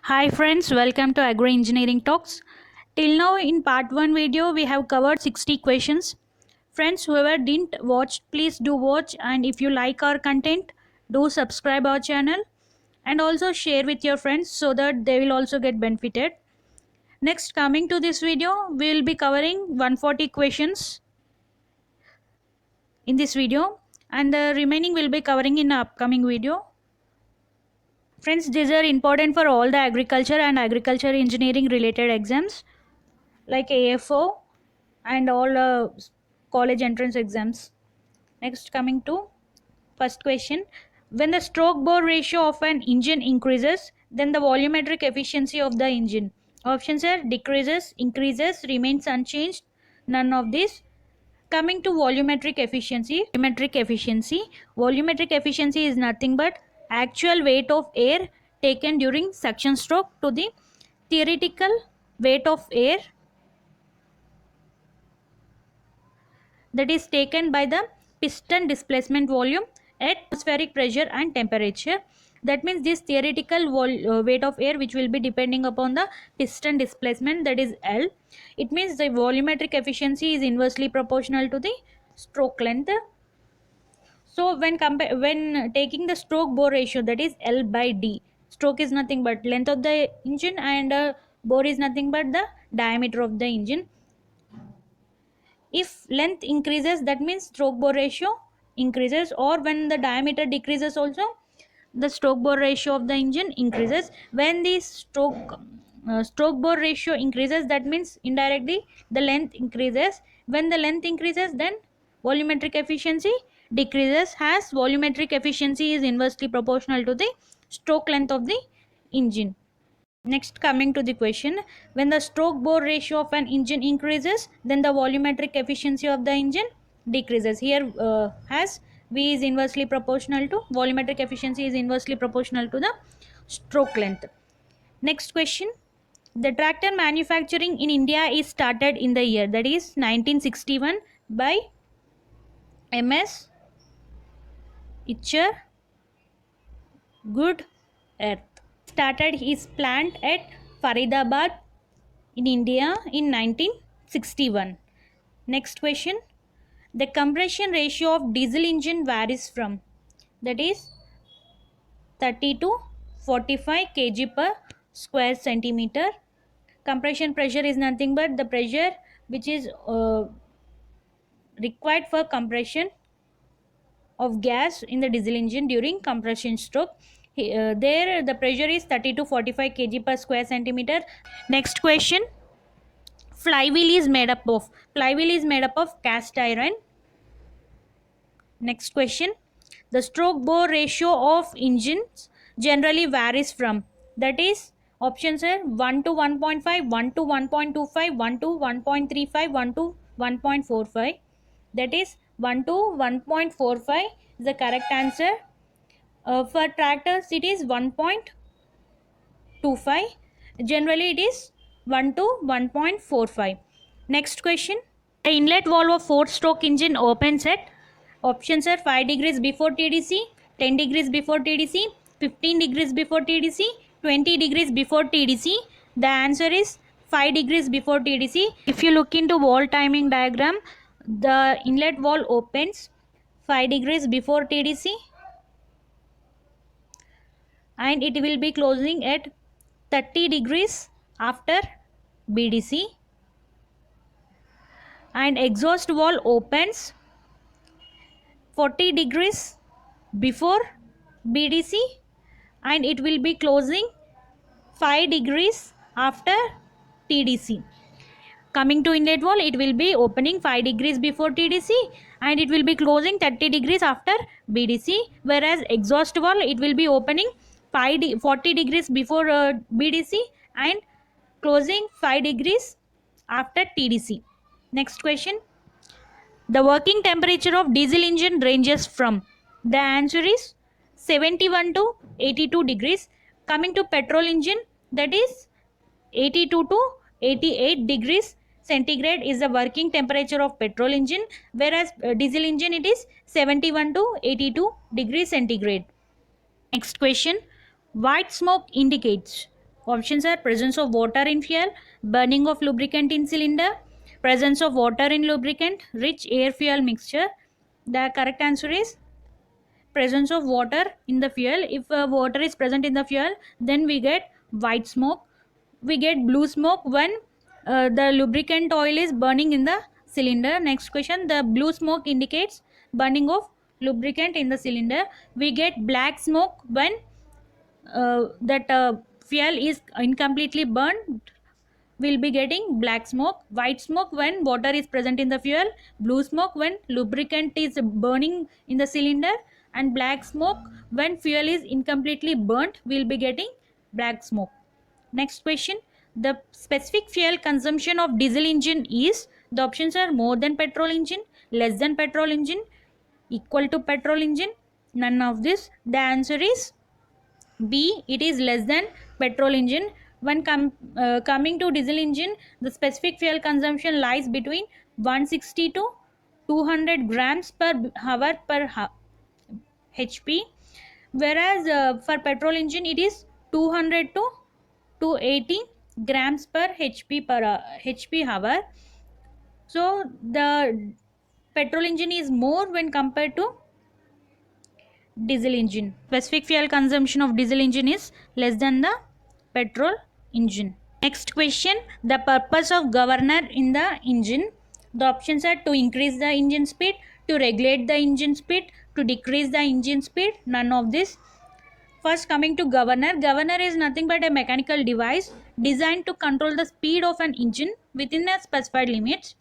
Hi friends, welcome to Agro Engineering Talks. Till now in part 1 video we have covered 60 questions. Friends, whoever didn't watch, please do watch, and if you like our content, do subscribe our channel and also share with your friends so that they will also get benefited. Next, coming to this video, we will be covering 140 questions in this video and the remaining will be covering in the upcoming video. Friends, these are important for all the agriculture and agriculture engineering related exams like AFO and all college entrance exams. Next, coming to first question. When the stroke bore ratio of an engine increases, then the volumetric efficiency of the engine. Options are decreases, increases, remains unchanged, none of these. Coming to volumetric efficiency is nothing but actual weight of air taken during suction stroke to the theoretical weight of air that is taken by the piston displacement volume at atmospheric pressure and temperature. That means this theoretical weight of air which will be depending upon the piston displacement, that is L. It means the volumetric efficiency is inversely proportional to the stroke length. So when taking the stroke bore ratio, that is L by D, stroke is nothing but length of the engine and bore is nothing but the diameter of the engine. If length increases, that means stroke bore ratio increases, or when the diameter decreases also, the stroke bore ratio of the engine increases. When the stroke bore ratio increases, that means indirectly the length increases. When the length increases, then volumetric efficiency decreases, as volumetric efficiency is inversely proportional to the stroke length of the engine. Next, coming to the question, when the stroke bore ratio of an engine increases, then the volumetric efficiency of the engine decreases. Here, as V is inversely proportional to volumetric efficiency is inversely proportional to the stroke length. Next question, the tractor manufacturing in India is started in the year, that is 1961 by MS Itcher Good Earth. Started his plant at Faridabad in India in 1961. Next question. The compression ratio of diesel engine varies from, that is 30 to 45 kg per square centimeter. Compression pressure is nothing but the pressure which is required for compression of gas in the diesel engine during compression stroke. There the pressure is 30 to 45 kg per square centimeter. Next question. Flywheel is made up of cast iron. Next question. The stroke bore ratio of engines generally varies from, that is options are 1 to 1.5, 1 to 1.25, 1 to 1.35, 1 to 1.45. That is 1 to 1.45 is the correct answer. For tractors it is 1.25. Generally it is 1 to 1.45. Next question. The inlet valve of 4-stroke engine opens at, options are 5 degrees before TDC, 10 degrees before TDC, 15 degrees before TDC, 20 degrees before TDC. The answer is 5 degrees before TDC. If you look into valve timing diagram, the inlet valve opens 5 degrees before TDC and it will be closing at 30 degrees after BDC, and exhaust valve opens 40 degrees before BDC and it will be closing 5 degrees after TDC. Coming to inlet valve, it will be opening 5 degrees before TDC and it will be closing 30 degrees after BDC, whereas exhaust valve, it will be opening 40 degrees before BDC and closing 5 degrees after TDC. Next question. The working temperature of diesel engine ranges from, the answer is 71 to 82 degrees. Coming to petrol engine, that is 82 to 88 degrees centigrade is the working temperature of petrol engine, whereas diesel engine it is 71 to 82 degrees centigrade. Next question. White smoke indicates, Options are presence of water in fuel, burning of lubricant in cylinder, presence of water in lubricant, rich air fuel mixture. The correct answer is presence of water in the fuel. If water is present in the fuel, then we get white smoke. We get blue smoke when the lubricant oil is burning in the cylinder. Next question, the blue smoke indicates burning of lubricant in the cylinder. We get black smoke when that fuel is incompletely burned. We'll be getting black smoke. White smoke when water is present in the fuel, blue smoke when lubricant is burning in the cylinder, and black smoke when fuel is incompletely burnt. We'll be getting black smoke. Next question, the specific fuel consumption of diesel engine is, the options are more than petrol engine, less than petrol engine, equal to petrol engine, none of this. The answer is B, it is less than petrol engine. When coming to diesel engine, the specific fuel consumption lies between 160 to 200 grams per hour per HP, whereas for petrol engine it is 200 to 280 grams per HP hour. So the petrol engine is more when compared to diesel engine. Specific fuel consumption of diesel engine is less than the petrol engine. Next question, the purpose of governor in the engine. The options are to increase the engine speed, to regulate the engine speed, to decrease the engine speed, none of this. First, coming to governor. Governor is nothing but a mechanical device designed to control the speed of an engine within a specified limits.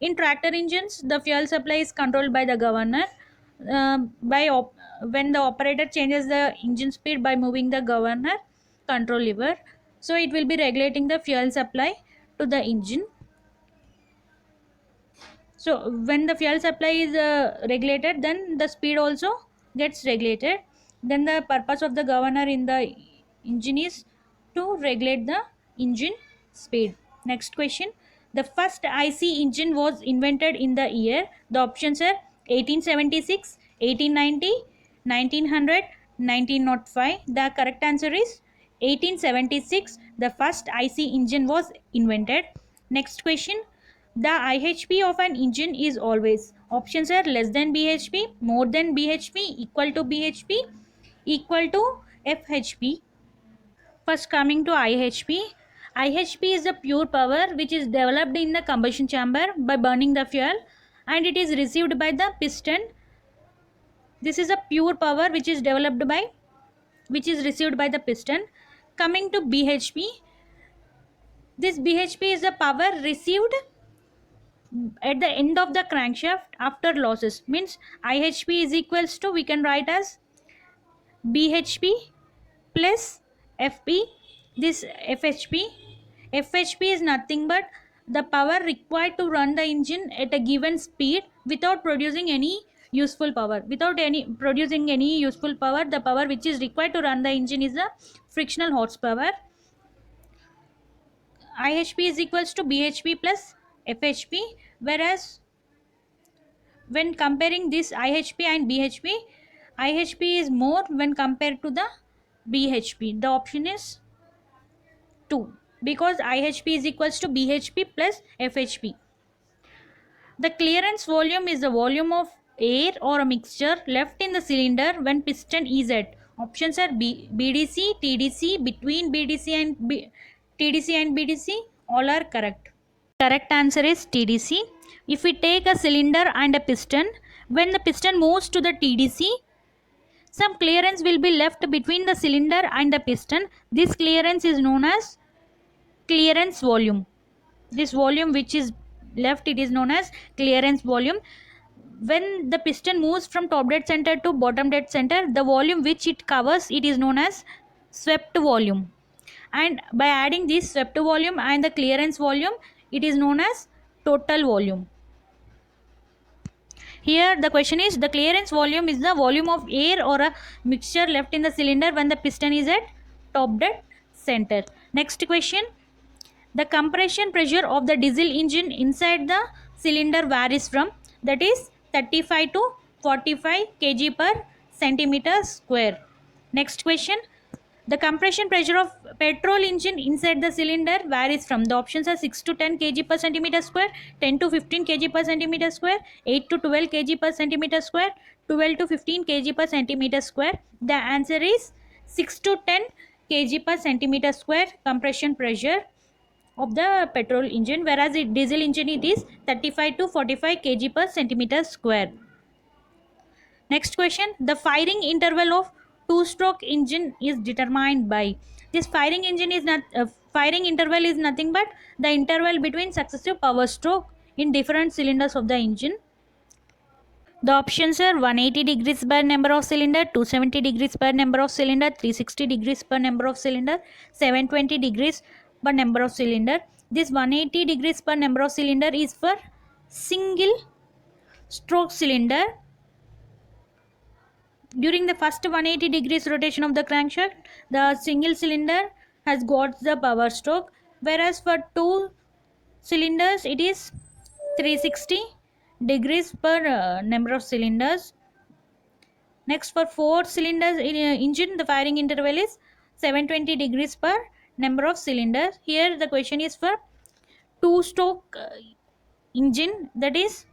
In tractor engines, the fuel supply is controlled by the governor. When the operator changes the engine speed by moving the governor control lever, so it will be regulating the fuel supply to the engine. So when the fuel supply is regulated, then the speed also gets regulated. Then the purpose of the governor in the engine is to regulate the engine speed. Next question, the first IC engine was invented in the year. The options are 1876, 1890, 1900, 1905. The correct answer is 1876. The first IC engine was invented. Next question, the IHP of an engine is always, options are less than BHP, more than BHP, equal to BHP, equal to FHP. First, coming to IHP. IHP is the pure power which is developed in the combustion chamber by burning the fuel, and it is received by the piston. This is a pure power which is received by the piston. Coming to BHP, this BHP is the power received at the end of the crankshaft after losses. Means IHP is equals to, we can write as BHP plus FP. This FHP is nothing but the power required to run the engine at a given speed without producing any useful power. The power which is required to run the engine is the frictional horsepower. IHP is equals to BHP plus FHP, whereas when comparing this IHP and BHP, IHP is more when compared to the BHP. The option is 2, because IHP is equals to BHP plus FHP. The clearance volume is the volume of air or a mixture left in the cylinder when piston is at. Options are BDC, TDC, between TDC and BDC. All are correct. Correct answer is TDC. If we take a cylinder and a piston, when the piston moves to the TDC, some clearance will be left between the cylinder and the piston. This clearance is known as clearance volume. This volume which is left, it is known as clearance volume. When the piston moves from top dead center to bottom dead center, the volume which it covers, it is known as swept volume. And by adding this swept volume and the clearance volume, it is known as total volume. Here the question is, the clearance volume is the volume of air or a mixture left in the cylinder when the piston is at top dead center. Next question, the compression pressure of the diesel engine inside the cylinder varies from, that is 35 to 45 kg per centimeter square. Next question, The compression pressure of petrol engine inside the cylinder varies from, the options are 6 to 10 kg per centimeter square, 10 to 15 kg per centimeter square, 8 to 12 kg per centimeter square, 12 to 15 kg per centimeter square. The answer is 6 to 10 kg per centimeter square compression pressure of the petrol engine, whereas in diesel engine it is 35 to 45 kg per centimeter square. Next question, the firing interval of two stroke engine is determined by, this firing engine is not firing interval is nothing but the interval between successive power stroke in different cylinders of the engine. The options are 180 degrees per number of cylinder, 270 degrees per number of cylinder, 360 degrees per number of cylinder, 720 degrees per number of cylinder. This 180 degrees per number of cylinder is for single stroke cylinder. During the first 180 degrees rotation of the crankshaft, the single cylinder has got the power stroke, whereas for two cylinders it is 360 degrees per number of cylinders. Next, for four cylinders in engine, the firing interval is 720 degrees per number of cylinders. Here the question is for two stroke engine, that is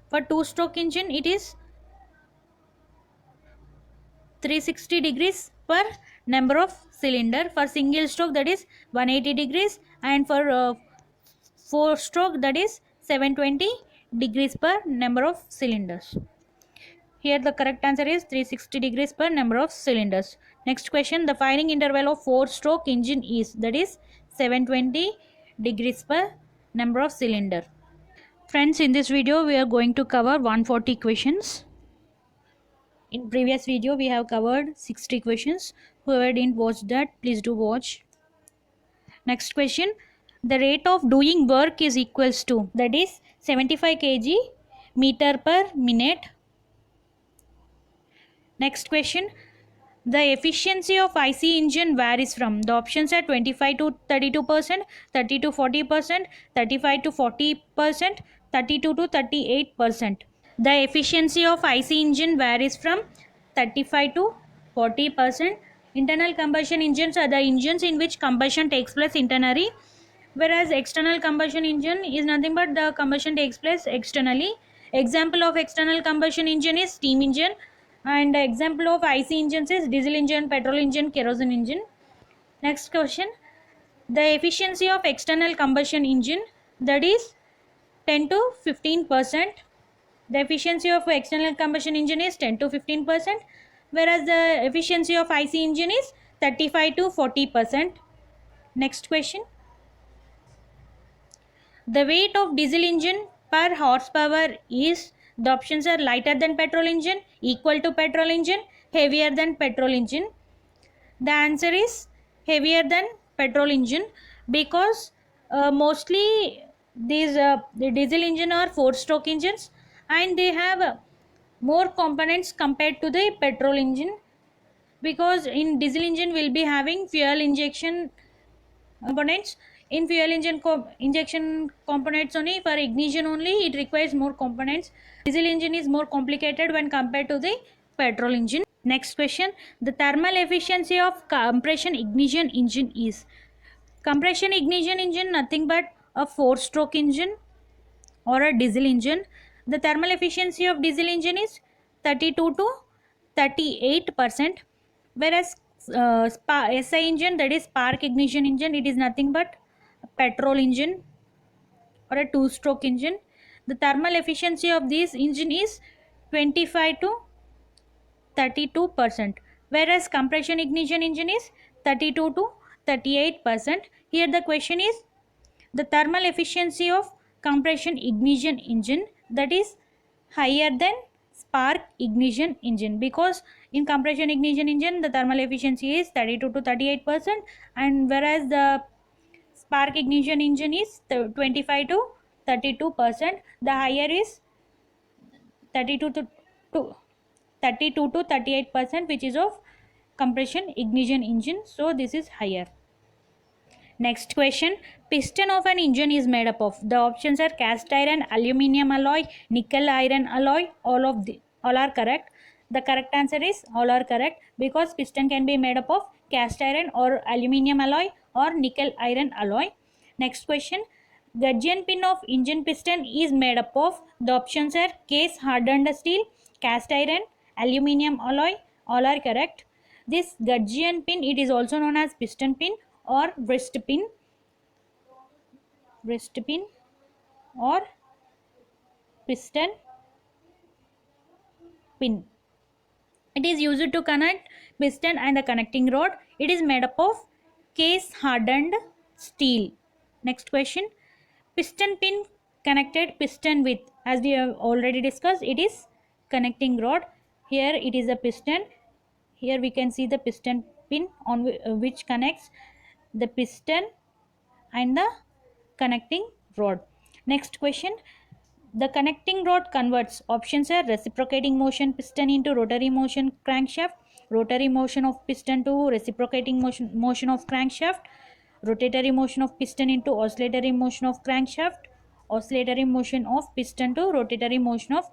for two stroke engine it is 360 degrees per number of cylinder. For single stroke that is 180 degrees, and for four stroke that is 720 degrees per number of cylinders. Here the correct answer is 360 degrees per number of cylinders. Next question, the firing interval of four stroke engine is, that is 720 degrees per number of cylinder. Friends, in this video we are going to cover 140 questions. In previous video we have covered 60 questions. Whoever didn't watch that, please do watch. Next question, the rate of doing work is equals to, that is 75 kg meter per minute. Next question, the efficiency of IC engine varies from, the options are 25 to 32%, 30 to 40%, 35 to 40%, 32 to 38%. The efficiency of IC engine varies from 35 to 40%. Internal combustion engines are the engines in which combustion takes place internally, whereas external combustion engine is nothing but the combustion takes place externally. Example of external combustion engine is steam engine, and example of IC engines is diesel engine, petrol engine, kerosene engine. Next question, the efficiency of external combustion engine, that is 10 to 15%. The efficiency of external combustion engine is 10 to 15%, whereas the efficiency of IC engine is 35 to 40%. Next question, the weight of diesel engine per horsepower is, the options are lighter than petrol engine, equal to petrol engine, heavier than petrol engine. The answer is heavier than petrol engine, because mostly the diesel engine are four stroke engines and they have more components compared to the petrol engine, because in diesel engine will be having fuel injection components. In fuel engine injection components only, for ignition only it requires more components. Diesel engine is more complicated when compared to the petrol engine. Next question, the thermal efficiency of compression ignition engine is, compression ignition engine nothing but a four stroke engine or a diesel engine. The thermal efficiency of diesel engine is 32 to 38%, whereas SI engine, that is spark ignition engine, it is nothing but a petrol engine or a two stroke engine. The thermal efficiency of this engine is 25 to 32%, whereas compression ignition engine is 32 to 38%. Here the question is the thermal efficiency of compression ignition engine, that is higher than spark ignition engine, because in compression ignition engine the thermal efficiency is 32 to 38%, and whereas the spark ignition engine is 25 to 32%. The higher is 32 to 32 to 38%, which is of compression ignition engine, so this is higher. Next question, piston of an engine is made up of, the options are cast iron, aluminium alloy, nickel iron alloy, all are correct. The correct answer is all are correct, because piston can be made up of cast iron or aluminium alloy or nickel iron alloy. Next question. Gudgeon pin of engine piston is made up of, the options are case hardened steel, cast iron, aluminium alloy. All are correct. This gudgeon pin, it is also known as piston pin or wrist pin or piston pin. It is used to connect piston and the connecting rod. It is made up of case hardened steel. Next question. Piston pin connected piston with, as we have already discussed, it is connecting rod. Here it is a piston. Here we can see the piston pin on which connects the piston and the connecting rod. Next question. The connecting rod converts, options are reciprocating motion piston into rotary motion crankshaft, rotary motion of piston to reciprocating motion of crankshaft, rotatory motion of piston into oscillatory motion of crankshaft, oscillatory motion of piston to rotatory motion of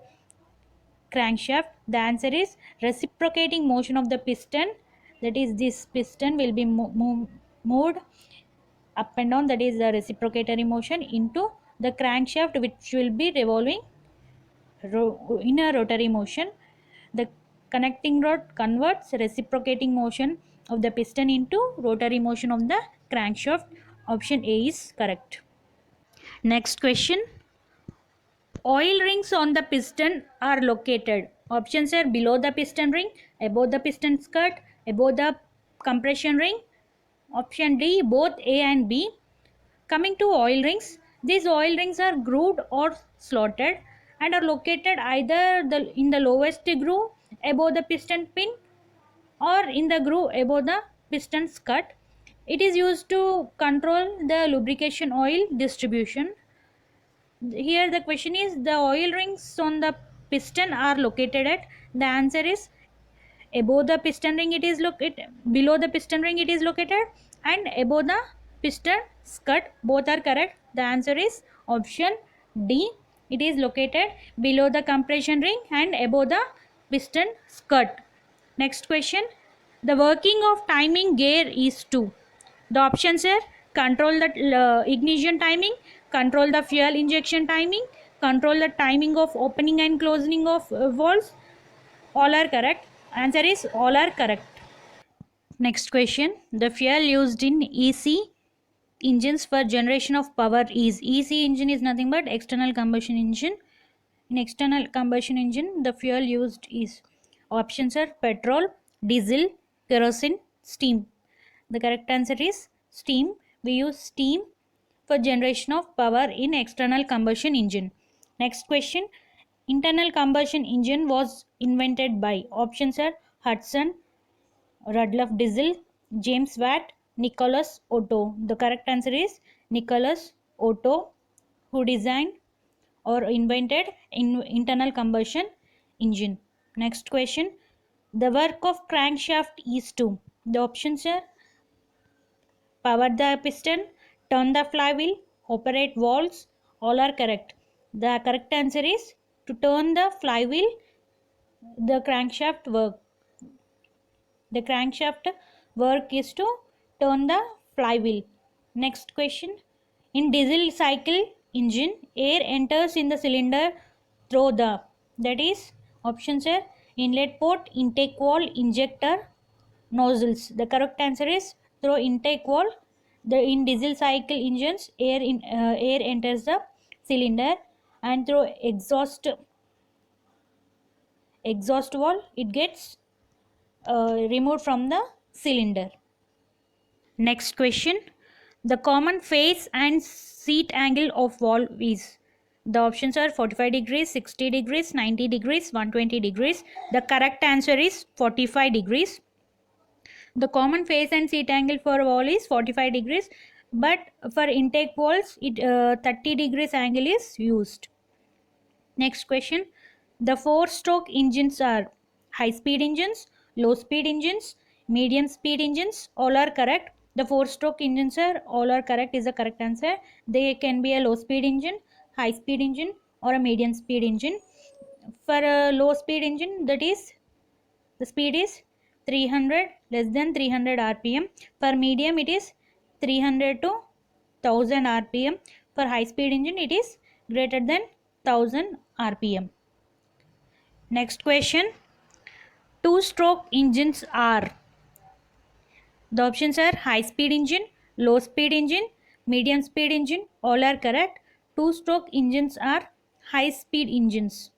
crankshaft. The answer is reciprocating motion of the piston, that is this piston will be moved up and down, that is the reciprocatory motion, into the crankshaft which will be revolving in a rotary motion. The connecting rod converts reciprocating motion of the piston into rotary motion of the crankshaft. Option A is correct. Next question. Oil rings on the piston are located. Options are below the piston ring, above the piston skirt, above the compression ring. Option D, both A and B. Coming to oil rings, these oil rings are grooved or slotted and are located either in the lowest groove above the piston pin or in the groove above the piston skirt. It is used to control the lubrication oil distribution. Here the question is, the oil rings on the piston are located at, the answer is above the piston ring it is located, below the piston ring it is located, and above the piston skirt. Both are correct. The answer is option D, it is located below the compression ring and above the piston skirt. Next question. The working of timing gear is to, the options are control the ignition timing, control the fuel injection timing, control the timing of opening and closing of valves. All are correct. Answer is all are correct. Next question. The fuel used in EC engines for generation of power is, EC engine is nothing but external combustion engine. In external combustion engine, the fuel used is, options are petrol, diesel, kerosene, steam. The correct answer is steam. We use steam for generation of power in external combustion engine. Next question. Internal combustion engine was invented by, options are Hudson, Rudolf Diesel, James Watt, Nicholas Otto. The correct answer is Nicholas Otto, who designed or invented internal combustion engine. Next question. The work of crankshaft is to, the options are power the piston, turn the flywheel, operate valves. All are correct. The correct answer is to turn the flywheel. The crankshaft work. The crankshaft work is to turn the flywheel. Next question. In diesel cycle engine, air enters in the cylinder through the, that is options are inlet port, intake valve, injector, nozzles. The correct answer is through intake valve. The in diesel cycle engines, air enters the cylinder, and through exhaust valve it gets removed from the cylinder. Next question. The common face and seat angle of valve is, the options are 45 degrees, 60 degrees, 90 degrees, 120 degrees. The correct answer is 45 degrees. The common face and seat angle for valve is 45 degrees, but for intake valves it 30 degrees angle is used. Next question. The four stroke engines are high speed engines, low speed engines, medium speed engines. All are correct. The four stroke engines are all are correct is the correct answer. They can be a low speed engine, high speed engine, or a medium speed engine. For a low speed engine, that is The speed is 300, less than 300 rpm. For medium it is 300 to 1000 rpm. For high speed engine it is greater than 1000 rpm. Next question. Two stroke engines are, the options are high speed engine, low speed engine, medium speed engine. All are correct. Two stroke engines are high speed engines.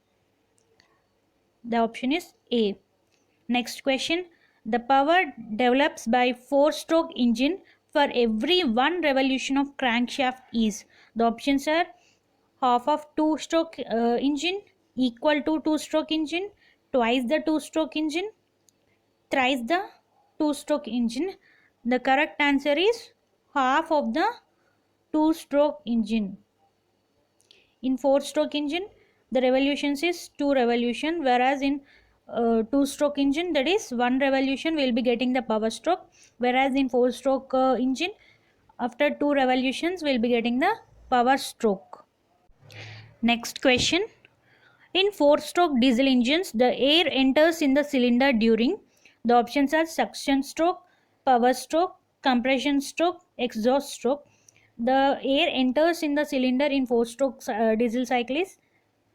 The option is A. Next question. The power develops by four stroke engine for every one revolution of crankshaft is. The options are half of two stroke engine, equal to two stroke engine, twice the two stroke engine, thrice the two stroke engine. The correct answer is half of the two stroke engine. In four stroke engine the revolutions is two revolution, whereas in two stroke engine, that is one revolution will be getting the power stroke, whereas in four stroke engine after two revolutions will be getting the power stroke. Next question. In four stroke diesel engines, the air enters in the cylinder during, the options are suction stroke, power stroke, compression stroke, exhaust stroke. The air enters in the cylinder in four stroke diesel cycle is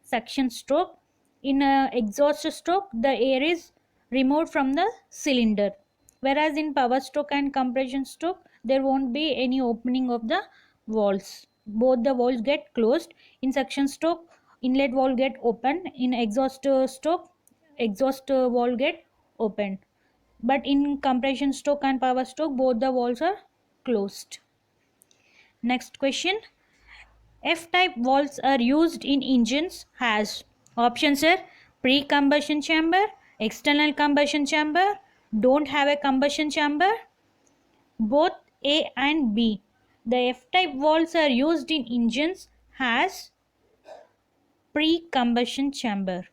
suction stroke. In exhaust stroke, the air is removed from the cylinder, whereas in power stroke and compression stroke there won't be any opening of the valves, both the valves get closed. In suction stroke inlet valve get open, in exhaust stroke exhaust valve get opened, but in compression stroke and power stroke both the valves are closed. Next question. F-type valves are used in engines has, options are pre-combustion chamber, external combustion chamber, don't have a combustion chamber, both A and B. The F-type valves are used in engines has pre-combustion chamber.